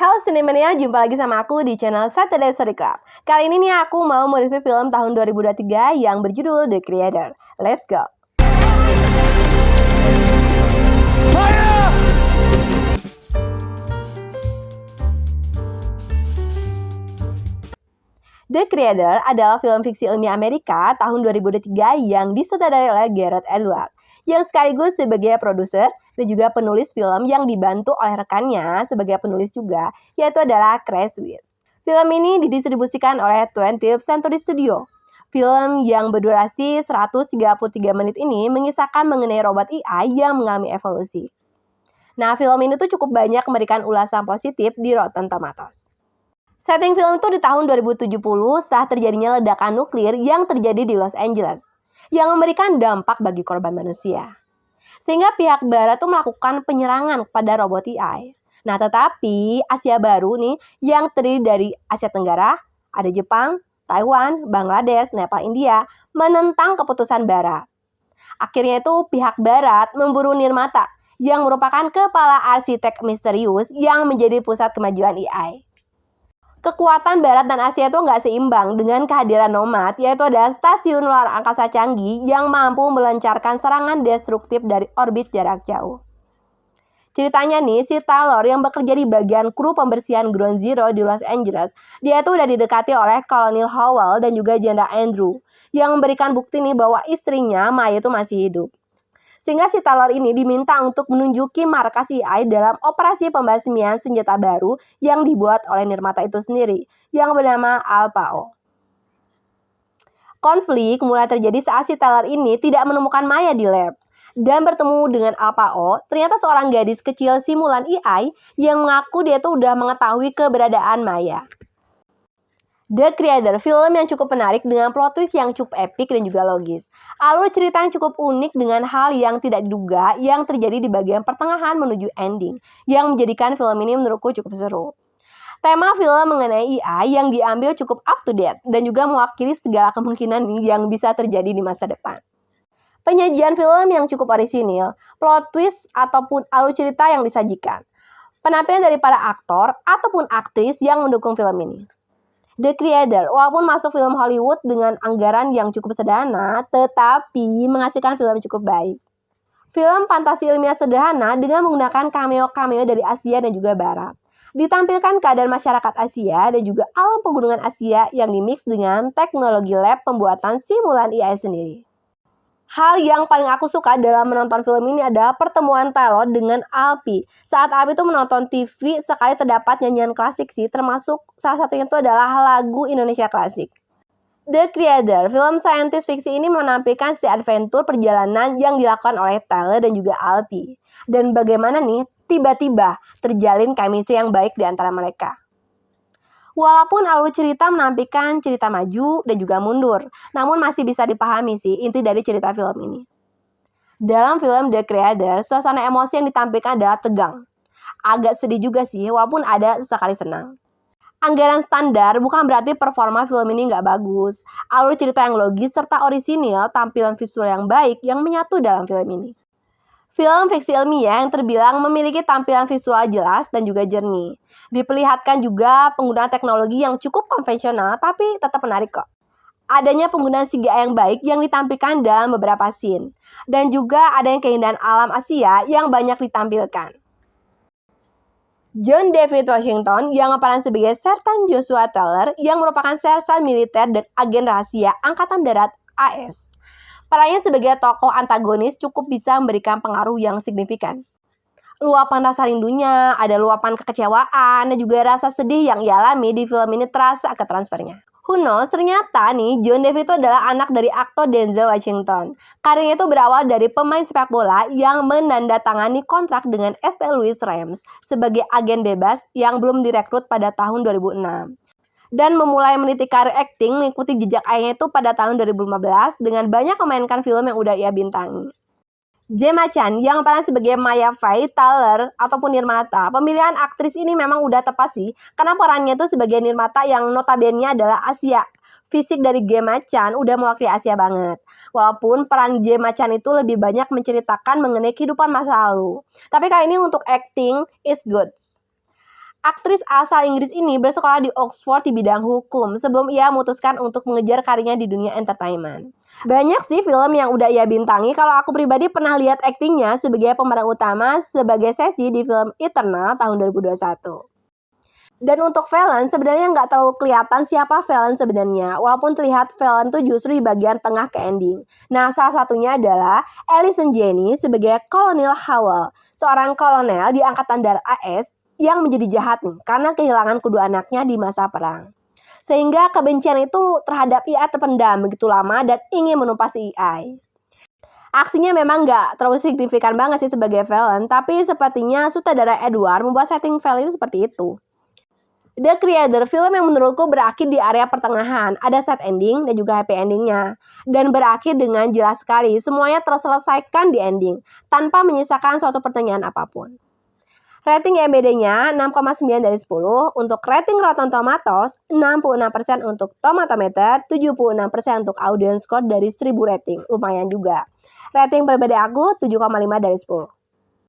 Halo Cinemania, jumpa lagi sama aku di channel Saturday Story Club. Kali ini nih aku mau mereview film tahun 2023 yang berjudul The Creator. Let's go! The Creator adalah film fiksi ilmiah Amerika tahun 2023 yang disutradarai oleh Gareth Edwards, yang sekaligus sebagai produser dan juga penulis film yang dibantu oleh rekannya sebagai penulis juga, yaitu adalah Chris Weitz. Film ini didistribusikan oleh 20th Century Studio. Film yang berdurasi 133 menit ini mengisahkan mengenai robot AI yang mengalami evolusi. Nah, film ini tuh cukup banyak memberikan ulasan positif di Rotten Tomatoes. Setting film itu di tahun 2070 setelah terjadinya ledakan nuklir yang terjadi di Los Angeles, yang memberikan dampak bagi korban manusia. Sehingga pihak barat tuh melakukan penyerangan kepada robot AI. Nah, tetapi Asia baru nih yang terdiri dari Asia Tenggara, ada Jepang, Taiwan, Bangladesh, Nepal, India, menentang keputusan barat. Akhirnya itu pihak barat memburu Nirmata yang merupakan kepala arsitek misterius yang menjadi pusat kemajuan AI. Kekuatan Barat dan Asia itu nggak seimbang dengan kehadiran Nomad, yaitu ada stasiun luar angkasa canggih yang mampu melancarkan serangan destruktif dari orbit jarak jauh. Ceritanya nih, si Taylor yang bekerja di bagian kru pembersihan Ground Zero di Los Angeles, dia itu udah didekati oleh Kolonel Howell dan juga Jenderal Andrew, yang memberikan bukti nih bahwa istrinya, Maya itu masih hidup. Sehingga si Taylor ini diminta untuk menunjuki markas AI dalam operasi pembasmian senjata baru yang dibuat oleh Nirmata itu sendiri, yang bernama Alpha-O. Konflik mulai terjadi saat si Taylor ini tidak menemukan Maya di lab. Dan bertemu dengan Alpha-O, ternyata seorang gadis kecil simulan AI yang mengaku dia tuh udah mengetahui keberadaan Maya. The Creator, film yang cukup menarik dengan plot twist yang cukup epik dan juga logis. Alur cerita yang cukup unik dengan hal yang tidak diduga yang terjadi di bagian pertengahan menuju ending, yang menjadikan film ini menurutku cukup seru. Tema film mengenai AI yang diambil cukup up to date dan juga mewakili segala kemungkinan yang bisa terjadi di masa depan. Penyajian film yang cukup orisinil, plot twist ataupun alur cerita yang disajikan. Penampilan dari para aktor ataupun aktris yang mendukung film ini. The Creator, walaupun masuk film Hollywood dengan anggaran yang cukup sederhana, tetapi menghasilkan film cukup baik. Film fantasi ilmiah sederhana dengan menggunakan cameo-cameo dari Asia dan juga Barat. Ditampilkan keadaan masyarakat Asia dan juga alam pegunungan Asia yang dimix dengan teknologi lab pembuatan simulan AI sendiri. Hal yang paling aku suka dalam menonton film ini adalah pertemuan Taylor dengan Alpi. Saat Alpi itu menonton TV, sekali terdapat nyanyian klasik sih, termasuk salah satunya itu adalah lagu Indonesia klasik. The Creator, film saintis fiksi ini menampilkan si adventure perjalanan yang dilakukan oleh Taylor dan juga Alpi. Dan bagaimana nih tiba-tiba terjalin chemistry yang baik di antara mereka. Walaupun alur cerita menampilkan cerita maju dan juga mundur, namun masih bisa dipahami sih inti dari cerita film ini. Dalam film The Creator, suasana emosi yang ditampilkan adalah tegang. Agak sedih juga sih, walaupun ada sekali senang. Anggaran standar bukan berarti performa film ini nggak bagus. Alur cerita yang logis serta orisinil, tampilan visual yang baik yang menyatu dalam film ini. Film fiksi ilmiah yang terbilang memiliki tampilan visual jelas dan juga jernih. Diperlihatkan juga penggunaan teknologi yang cukup konvensional tapi tetap menarik kok. Adanya penggunaan CGI yang baik yang ditampilkan dalam beberapa scene. Dan juga adanya keindahan alam Asia yang banyak ditampilkan. John David Washington yang berperan sebagai Sersan Joshua Taylor yang merupakan sersan militer dan agen rahasia Angkatan Darat AS. Perannya sebagai tokoh antagonis cukup bisa memberikan pengaruh yang signifikan. Luapan rasa rindunya, ada luapan kekecewaan, dan juga rasa sedih yang ia alami di film ini terasa ke transfernya. Who knows, ternyata nih John David itu adalah anak dari aktor Denzel Washington. Karirnya itu berawal dari pemain sepak bola yang menandatangani kontrak dengan St. Louis Rams sebagai agen bebas yang belum direkrut pada tahun 2006. Dan memulai meniti karir akting mengikuti jejak ayahnya itu pada tahun 2015 dengan banyak memainkan film yang udah ia bintangi. Gemma Chan yang berperan sebagai Maya Fey Taylor ataupun Nirmata. Pemilihan aktris ini memang udah tepat sih, karena perannya itu sebagai Nirmata yang notabene adalah Asia. Fisik dari Gemma Chan udah mewakili Asia banget. Walaupun peran Gemma Chan itu lebih banyak menceritakan mengenai kehidupan masa lalu. Tapi kali ini untuk acting is good. Aktris asal Inggris ini bersekolah di Oxford di bidang hukum sebelum ia memutuskan untuk mengejar karirnya di dunia entertainment. Banyak sih film yang udah ia bintangi. Kalau aku pribadi pernah lihat aktingnya sebagai pemeran utama sebagai Sesi di film Eternal tahun 2021. Dan untuk Valen sebenarnya nggak terlalu kelihatan siapa Valen sebenarnya, walaupun terlihat Valen tuh justru di bagian tengah ke ending. Nah, salah satunya adalah Allison Janney sebagai Kolonel Howell, seorang kolonel di Angkatan Darat AS yang menjadi jahat nih karena kehilangan kedua anaknya di masa perang. Sehingga kebencian itu terhadap IA terpendam begitu lama dan ingin menumpas AI. Aksinya memang nggak terlalu signifikan banget sih sebagai villain, tapi sepertinya sutradara Edward membuat setting villain itu seperti itu. The Creator, film yang menurutku berakhir di area pertengahan, ada sad ending dan juga happy endingnya. Dan berakhir dengan jelas sekali, semuanya terselesaikan di ending, tanpa menyisakan suatu pertanyaan apapun. Rating IMDb-nya 6,9 dari 10, untuk rating Rotten Tomatoes 66% untuk Tomatometer, 76% untuk audience score dari 1000 rating, lumayan juga. Rating pribadi aku 7,5 dari 10.